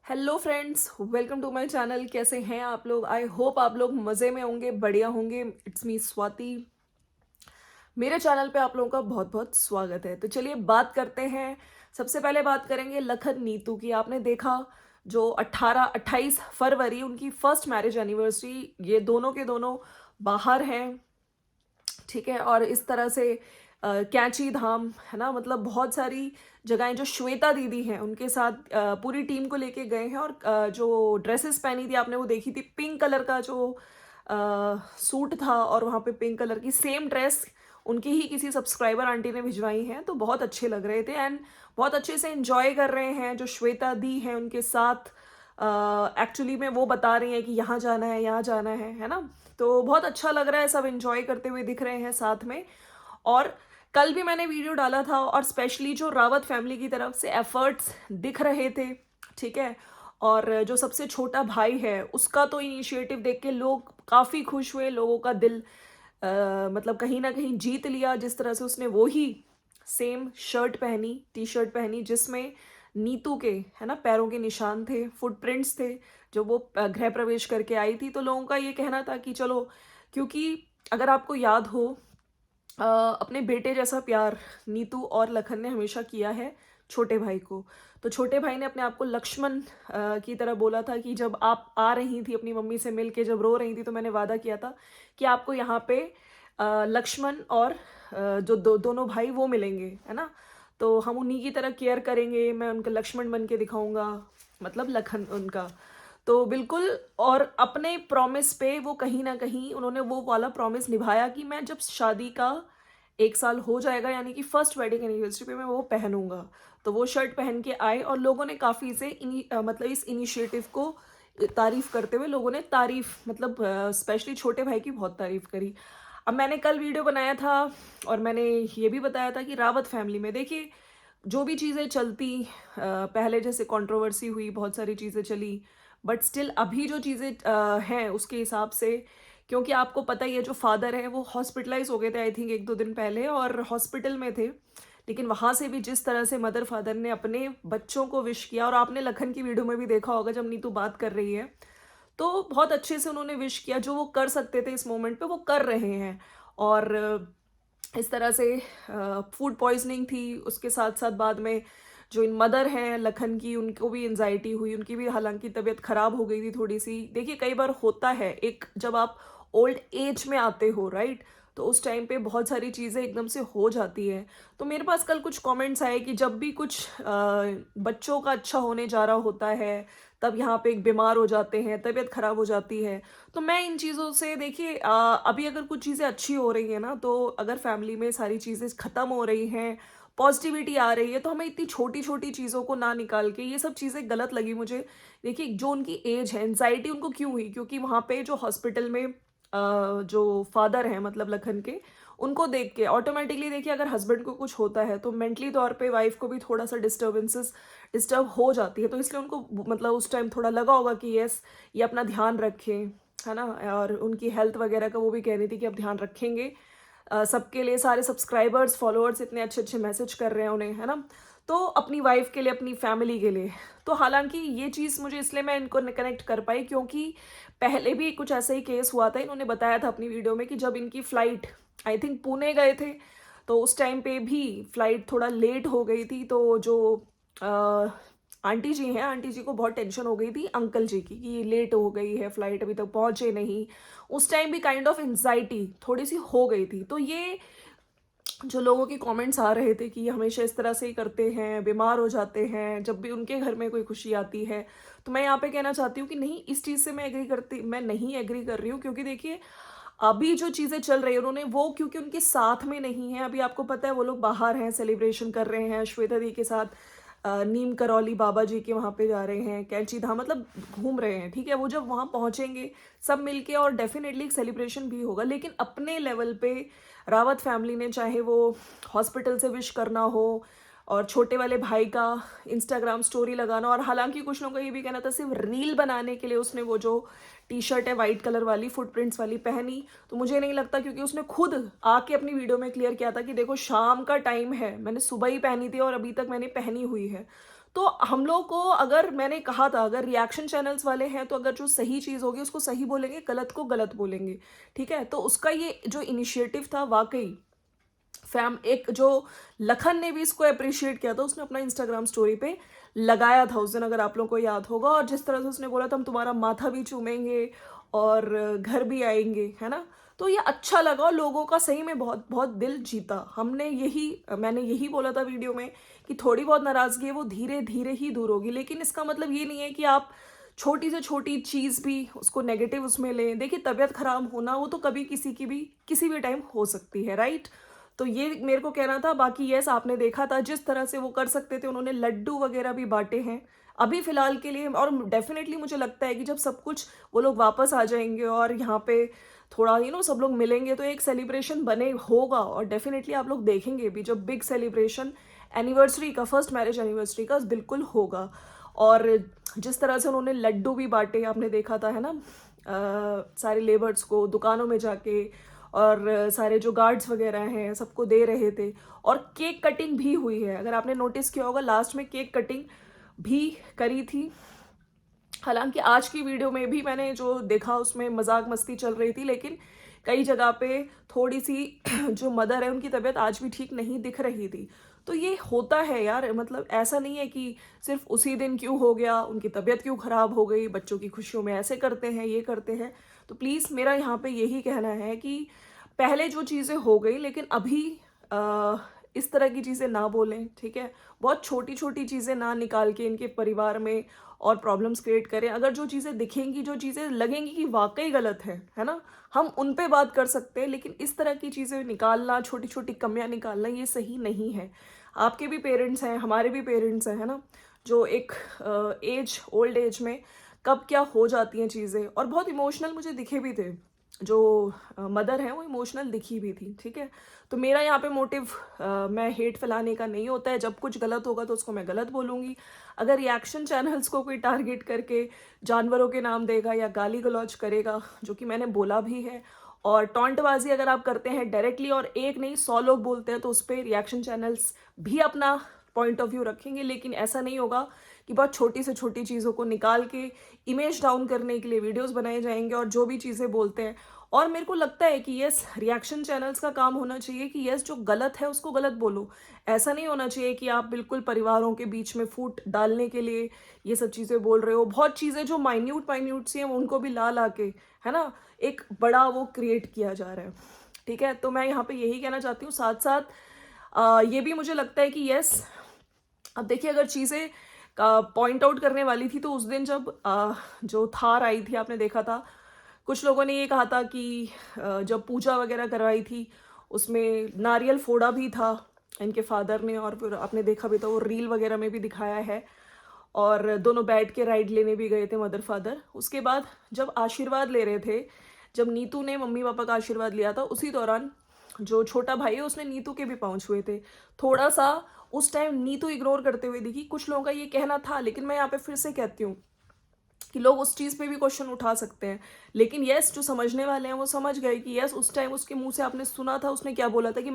Hello friends, welcome to my channel. कैसे हैं आप लोग? आई होप आप लोग मज़े में होंगे, बढ़िया होंगे। It's me Swati. मेरे चैनल पे आप लोगों का बहुत बहुत स्वागत है। तो चलिए बात करते हैं। सबसे पहले बात करेंगे लखन नीतू की। आपने देखा जो 28 फरवरी उनकी फर्स्ट मैरिज एनिवर्सरी, ये दोनों के दोनों बाहर हैं, ठीक है। और इस तरह से कैंची धाम है ना, मतलब बहुत सारी जगहें जो श्वेता दीदी हैं उनके साथ पूरी टीम को लेके गए हैं। और जो ड्रेसेस पहनी थी आपने वो देखी थी, पिंक कलर का जो सूट था और वहाँ पे पिंक कलर की सेम ड्रेस उनकी ही किसी सब्सक्राइबर आंटी ने भिजवाई हैं, तो बहुत अच्छे लग रहे थे एंड बहुत अच्छे से एंजॉय कर रहे हैं। जो श्वेता दी हैं उनके साथ एक्चुअली में वो बता रही हैं कि यहाँ जाना है, यहाँ जाना है ना। तो बहुत अच्छा लग रहा है, सब एंजॉय करते हुए दिख रहे हैं साथ में। और कल भी मैंने वीडियो डाला था और स्पेशली जो रावत फैमिली की तरफ से एफर्ट्स दिख रहे थे, ठीक है। और जो सबसे छोटा भाई है उसका तो इनिशिएटिव देख के लोग काफ़ी खुश हुए, लोगों का दिल मतलब कहीं ना कहीं जीत लिया। जिस तरह से उसने वो ही सेम शर्ट पहनी, टी शर्ट पहनी जिसमें नीतू के है ना पैरों के निशान थे, फुटप्रिंट्स थे, जो वो गृह प्रवेश करके आई थी। तो लोगों का ये कहना था कि चलो, क्योंकि अगर आपको याद हो अपने बेटे जैसा प्यार नीतू और लखन ने हमेशा किया है छोटे भाई को। तो छोटे भाई ने अपने आप को लक्ष्मण की तरह बोला था कि जब आप आ रही थी अपनी मम्मी से मिल के, जब रो रही थी, तो मैंने वादा किया था कि आपको यहाँ पे लक्ष्मण और जो दोनों भाई वो मिलेंगे, है ना। तो हम उन्हीं की तरह केयर करेंगे, मैं उनका लक्ष्मण बन के दिखाऊंगा, मतलब लखन उनका। तो बिल्कुल। और अपने प्रॉमिस पे वो कहीं ना कहीं उन्होंने वो वाला प्रॉमिस निभाया कि मैं जब शादी का 1 साल हो जाएगा, यानी कि फर्स्ट वेडिंग एनिवर्सरी पे मैं वो पहनूंगा। तो वो शर्ट पहन के आए और लोगों ने काफ़ी इसे मतलब इस इनिशिएटिव को तारीफ करते हुए लोगों ने तारीफ, मतलब स्पेशली छोटे भाई की बहुत तारीफ करी। अब मैंने कल वीडियो बनाया था और मैंने ये भी बताया था कि रावत फैमिली में देखिए जो भी चीज़ें चलती, पहले जैसे कंट्रोवर्सी हुई, बहुत सारी चीज़ें चली, बट स्टिल अभी जो चीज़ें हैं उसके हिसाब से, क्योंकि आपको पता ही है जो फादर है वो हॉस्पिटलाइज हो गए थे आई थिंक 1-2 दिन पहले और हॉस्पिटल में थे। लेकिन वहाँ से भी जिस तरह से मदर फादर ने अपने बच्चों को विश किया, और आपने लखन की वीडियो में भी देखा होगा जब नीतू बात कर रही है, तो बहुत अच्छे से उन्होंने विश किया। जो वो कर सकते थे इस मोमेंट पे वो कर रहे हैं। और इस तरह से फूड पॉइजनिंग थी, उसके साथ साथ बाद में जो इन मदर हैं लखन की, उनको भी एंजाइटी हुई, उनकी भी हालांकि तबीयत खराब हो गई थी थोड़ी सी। देखिए कई बार होता है, एक जब आप ओल्ड एज में आते हो, राइट, तो उस टाइम पे बहुत सारी चीज़ें एकदम से हो जाती है। तो मेरे पास कल कुछ कमेंट्स आए कि जब भी कुछ बच्चों का अच्छा होने जा रहा होता है तब यहाँ पे एक बीमार हो जाते हैं, तबीयत खराब हो जाती है। तो मैं इन चीज़ों से देखिए अभी अगर कुछ चीज़ें अच्छी हो रही हैं ना, तो अगर फैमिली में सारी चीज़ें ख़त्म हो रही हैं, पॉजिटिविटी आ रही है, तो हमें इतनी छोटी छोटी चीज़ों को ना निकाल के, ये सब चीज़ें गलत लगी मुझे। देखिए जो उनकी एज है, एनजाइटी उनको क्यों हुई, क्योंकि वहाँ पे जो हॉस्पिटल में जो फादर हैं मतलब लखन के, उनको देख के ऑटोमेटिकली देखिए अगर हस्बैंड को कुछ होता है तो मेंटली तौर पे वाइफ को भी थोड़ा सा डिस्टर्ब हो जाती है। तो इसलिए उनको मतलब उस टाइम थोड़ा लगा होगा कि यस, ये अपना ध्यान रखें, है ना। और उनकी हेल्थ वगैरह का वो भी कह रही थी कि अब ध्यान रखेंगे। सबके लिए सारे सब्सक्राइबर्स फॉलोअर्स इतने अच्छे अच्छे मैसेज कर रहे हैं उन्हें, है ना। तो अपनी वाइफ के लिए, अपनी फैमिली के लिए। तो हालांकि ये चीज़ मुझे इसलिए मैं इनको कनेक्ट कर पाई क्योंकि पहले भी कुछ ऐसा ही केस हुआ था, इन्होंने बताया था अपनी वीडियो में कि जब इनकी फ़्लाइट आई थिंक पुणे गए थे, तो उस टाइम पे भी फ्लाइट थोड़ा लेट हो गई थी। तो जो आंटी जी हैं, आंटी जी को बहुत टेंशन हो गई थी अंकल जी की कि ये लेट हो गई है फ्लाइट, अभी तक पहुंचे नहीं। उस टाइम भी काइंड ऑफ एंजाइटी थोड़ी सी हो गई थी। तो ये जो लोगों के कमेंट्स आ रहे थे कि ये हमेशा इस तरह से ही करते हैं, बीमार हो जाते हैं जब भी उनके घर में कोई खुशी आती है, तो मैं यहाँ पे कहना चाहती हूँ कि नहीं, इस चीज़ से मैं नहीं एग्री कर रही हूँ। क्योंकि देखिए अभी जो चीज़ें चल रही है, उन्होंने वो क्योंकि उनके साथ में नहीं है, अभी आपको पता है वो लोग बाहर हैं, सेलिब्रेशन कर रहे हैं श्वेता दी के साथ, नीम करौली बाबा जी के वहाँ पे जा रहे हैं, कैंची धाम, मतलब घूम रहे हैं, ठीक है। वो जब वहाँ पहुँचेंगे सब मिलके और डेफिनेटली एक सेलिब्रेशन भी होगा, लेकिन अपने लेवल पे रावत फैमिली ने, चाहे वो हॉस्पिटल से विश करना हो और छोटे वाले भाई का इंस्टाग्राम स्टोरी लगाना, और हालांकि कुछ लोगों का ये भी कहना था सिर्फ रील बनाने के लिए उसने वो जो टी शर्ट है वाइट कलर वाली फुटप्रिंट्स वाली पहनी। तो मुझे नहीं लगता, क्योंकि उसने खुद आके अपनी वीडियो में क्लियर किया था कि देखो शाम का टाइम है, मैंने सुबह ही पहनी थी और अभी तक मैंने पहनी हुई है। तो हम लोग को, अगर मैंने कहा था अगर रिएक्शन चैनल्स वाले हैं तो अगर जो सही चीज़ होगी उसको सही बोलेंगे, गलत को गलत बोलेंगे, ठीक है। तो उसका ये जो इनिशिएटिव था वाकई एक जो लखन ने भी इसको अप्रिशिएट किया था, उसने अपना इंस्टाग्राम स्टोरी पे लगाया था उस दिन, अगर आप लोगों को याद होगा। और जिस तरह से उसने बोला था हम तुम्हारा माथा भी चूमेंगे और घर भी आएंगे, है ना, तो ये अच्छा लगा और लोगों का सही में बहुत बहुत दिल जीता। मैंने यही बोला था वीडियो में कि थोड़ी बहुत नाराज़गी है वो धीरे धीरे ही दूर होगी, लेकिन इसका मतलब ये नहीं है कि आप छोटी से छोटी चीज़ भी उसको नेगेटिव उसमें लें। देखिए, तबीयत खराब होना वो तो कभी किसी की भी किसी भी टाइम हो सकती है, राइट। तो ये मेरे को कहना था। बाकी यस, आपने देखा था जिस तरह से वो कर सकते थे, उन्होंने लड्डू वगैरह भी बांटे हैं अभी फिलहाल के लिए। और डेफिनेटली मुझे लगता है कि जब सब कुछ वो लोग वापस आ जाएंगे और यहाँ पे थोड़ा सब लोग मिलेंगे तो एक सेलिब्रेशन बने होगा। और डेफिनेटली आप लोग देखेंगे भी जब बिग सेलिब्रेशन एनिवर्सरी का, फर्स्ट मैरिज एनिवर्सरी का बिल्कुल होगा। और जिस तरह से उन्होंने लड्डू भी बांटे, आपने देखा था, है ना, सारे लेबर्स को दुकानों में जाके, और सारे जो गार्ड्स वगैरह हैं सबको दे रहे थे। और केक कटिंग भी हुई है, अगर आपने नोटिस किया होगा लास्ट में केक कटिंग भी करी थी। हालांकि आज की वीडियो में भी मैंने जो देखा उसमें मजाक मस्ती चल रही थी, लेकिन कई जगह पे थोड़ी सी जो मदर है उनकी तबीयत आज भी ठीक नहीं दिख रही थी। तो ये होता है यार, मतलब ऐसा नहीं है कि सिर्फ उसी दिन क्यों हो गया, उनकी तबीयत क्यों खराब हो गई, बच्चों की खुशियों में ऐसे करते हैं, ये करते हैं। तो प्लीज़ मेरा यहाँ पे यही कहना है कि पहले जो चीज़ें हो गई, लेकिन अभी इस तरह की चीज़ें ना बोलें, ठीक है। बहुत छोटी छोटी चीज़ें ना निकाल के इनके परिवार में और प्रॉब्लम्स क्रिएट करें। अगर जो चीज़ें दिखेंगी, जो चीज़ें लगेंगी कि वाकई गलत है ना, हम उन पे बात कर सकते हैं। लेकिन इस तरह की चीज़ें निकालना, छोटी छोटी कमियां निकालना, ये सही नहीं है। आपके भी पेरेंट्स हैं, हमारे भी पेरेंट्स हैं, है ना, जो एक ओल्ड एज में कब क्या हो जाती हैं चीज़ें। और बहुत इमोशनल मुझे दिखे भी थे, जो मदर हैं वो इमोशनल दिखी भी थी, ठीक है। तो मेरा यहाँ पे मोटिव मैं हेट फैलाने का नहीं होता है। जब कुछ गलत होगा तो उसको मैं गलत बोलूँगी। अगर रिएक्शन चैनल्स को कोई टारगेट करके जानवरों के नाम देगा या गाली गलौज करेगा, जो कि मैंने बोला भी है, और टॉन्टबाजी अगर आप करते हैं डायरेक्टली और एक नहीं 100 लोग बोलते हैं, तो उस पर रिएक्शन चैनल्स भी अपना पॉइंट ऑफ व्यू रखेंगे। लेकिन ऐसा नहीं होगा कि बहुत छोटी से छोटी चीज़ों को निकाल के इमेज डाउन करने के लिए वीडियोस बनाए जाएंगे और जो भी चीज़ें बोलते हैं। और मेरे को लगता है कि यस, रिएक्शन चैनल्स का काम होना चाहिए कि यस, जो गलत है उसको गलत बोलो। ऐसा नहीं होना चाहिए कि आप बिल्कुल परिवारों के बीच में फूट डालने के लिए ये सब चीज़ें बोल रहे हो। बहुत चीज़ें जो माइन्यूट माइन्यूट सी हैं उनको भी ला ला के, है ना, एक बड़ा वो क्रिएट किया जा रहा है, ठीक है। तो मैं यहाँ पे यही कहना चाहती हूँ। साथ साथ ये भी मुझे लगता है कि यस, अब देखिए, अगर चीज़ें पॉइंट आउट करने वाली थी तो उस दिन जब जो थार आई थी, आपने देखा था, कुछ लोगों ने ये कहा था कि जब पूजा वगैरह करवाई थी उसमें नारियल फोड़ा भी था इनके फादर ने। और फिर आपने देखा भी था, वो रील वगैरह में भी दिखाया है। और दोनों बैठ के राइड लेने भी गए थे मदर फादर। उसके बाद जब आशीर्वाद ले रहे थे, जब नीतू ने मम्मी पापा का आशीर्वाद लिया था, उसी दौरान जो छोटा भाई है उसने नीतू के भी पाँव छुए थे। थोड़ा सा उस टाइम नीतू इग्नोर करते हुए दिखी। कुछ लोगों का ये कहना था, लेकिन मैं यहाँ पे फिर से कहती हूँ कि लोग उस चीज़ पे भी क्वेश्चन उठा सकते हैं। लेकिन यस, जो समझने वाले हैं वो समझ गए कि यस, उस टाइम उसके मुंह से आपने सुना था उसने क्या बोला था कि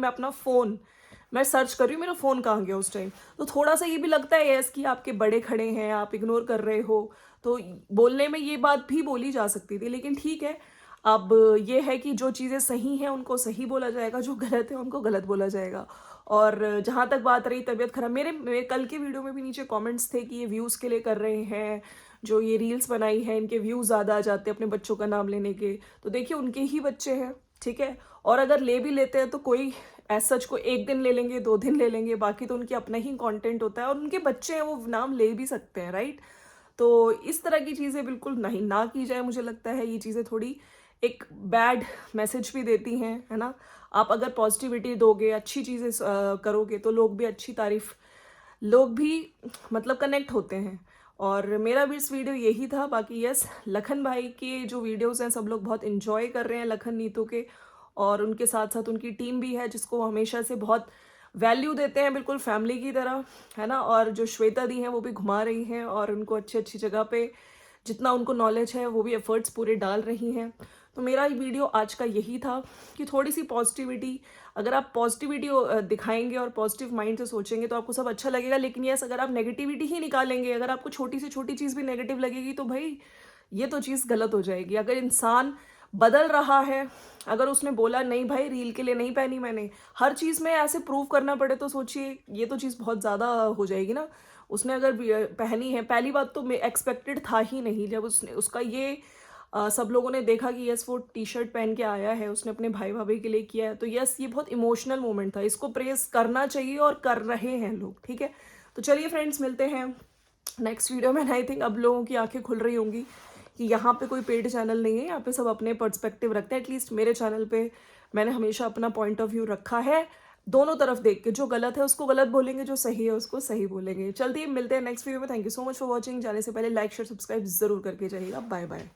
मैं सर्च कर रही हूँ, मेरा फ़ोन कहाँ गया उस टाइम। तो थोड़ा सा ये भी लगता है यस कि आपके बड़े खड़े हैं, आप इग्नोर कर रहे हो। तो बोलने में ये बात भी बोली जा सकती थी, लेकिन ठीक है। अब ये है कि जो चीज़ें सही हैं उनको सही बोला जाएगा, जो गलत है उनको गलत बोला जाएगा। और जहाँ तक बात रही तबीयत खराब, मेरे कल के वीडियो में भी नीचे कमेंट्स थे कि ये व्यूज़ के लिए कर रहे हैं, जो ये रील्स बनाई है इनके व्यूज़ ज़्यादा आ जाते हैं अपने बच्चों का नाम लेने के। तो देखिए, उनके ही बच्चे हैं, ठीक है। और अगर ले भी लेते हैं तो कोई एज सच को 1 दिन ले लेंगे, 2 दिन ले लेंगे, बाकी तो उनके अपना ही कंटेंट होता है और उनके बच्चे हैं, वो नाम ले भी सकते हैं, राइट। तो इस तरह की चीज़ें बिल्कुल नहीं ना की जाए। मुझे लगता है ये चीज़ें थोड़ी एक बैड मैसेज भी देती हैं, है ना। आप अगर पॉजिटिविटी दोगे, अच्छी चीज़ें करोगे, तो लोग भी मतलब कनेक्ट होते हैं। और मेरा भी इस वीडियो यही था। बाकी यस, लखन भाई के जो वीडियोस हैं सब लोग बहुत इन्जॉय कर रहे हैं, लखन नीतू के। और उनके साथ साथ उनकी टीम भी है जिसको वो हमेशा से बहुत वैल्यू देते हैं, बिल्कुल फैमिली की तरह, है ना। और जो श्वेता दी हैं वो भी घुमा रही हैं और उनको अच्छी अच्छी जगह पे जितना उनको नॉलेज है वो भी एफर्ट्स पूरे डाल रही हैं। तो मेरा वीडियो आज का यही था कि थोड़ी सी पॉजिटिविटी, अगर आप पॉजिटिविटी दिखाएंगे और पॉजिटिव माइंड से सोचेंगे तो आपको सब अच्छा लगेगा। लेकिन यस, अगर आप नेगेटिविटी ही निकालेंगे, अगर आपको छोटी से छोटी चीज़ भी नेगेटिव लगेगी तो भाई ये तो चीज़ गलत हो जाएगी। अगर इंसान बदल रहा है, अगर उसने बोला नहीं भाई रील के लिए नहीं पहनी मैंने, हर चीज़ में ऐसे प्रूव करना पड़े तो सोचिए ये तो चीज़ बहुत ज़्यादा हो जाएगी ना। उसने अगर पहनी है, पहली बात तो एक्सपेक्टेड था ही नहीं जब उसने उसका ये सब लोगों ने देखा कि यस वो टी शर्ट पहन के आया है, उसने अपने भाई भाभी के लिए किया है, तो यस ये बहुत इमोशनल मोमेंट था, इसको प्रेस करना चाहिए और कर रहे हैं लोग। ठीक है, तो चलिए फ्रेंड्स, मिलते हैं नेक्स्ट वीडियो में। आई थिंक अब लोगों की आंखें खुल रही होंगी कि यहाँ पे कोई पेड चैनल नहीं है, यहाँ पे सब अपने पर्सपेक्टिव रखते हैं। एटलीस्ट मेरे चैनल पे मैंने हमेशा अपना पॉइंट ऑफ व्यू रखा है, दोनों तरफ देख के। जो गलत है उसको गलत बोलेंगे, जो सही है उसको सही बोलेंगे। चलते ही मिलते हैं नेक्स्ट वीडियो में। Thank you so much for watching. जाने से पहले लाइक शेयर सब्सक्राइब जरूर करके जाइएगा। Bye bye.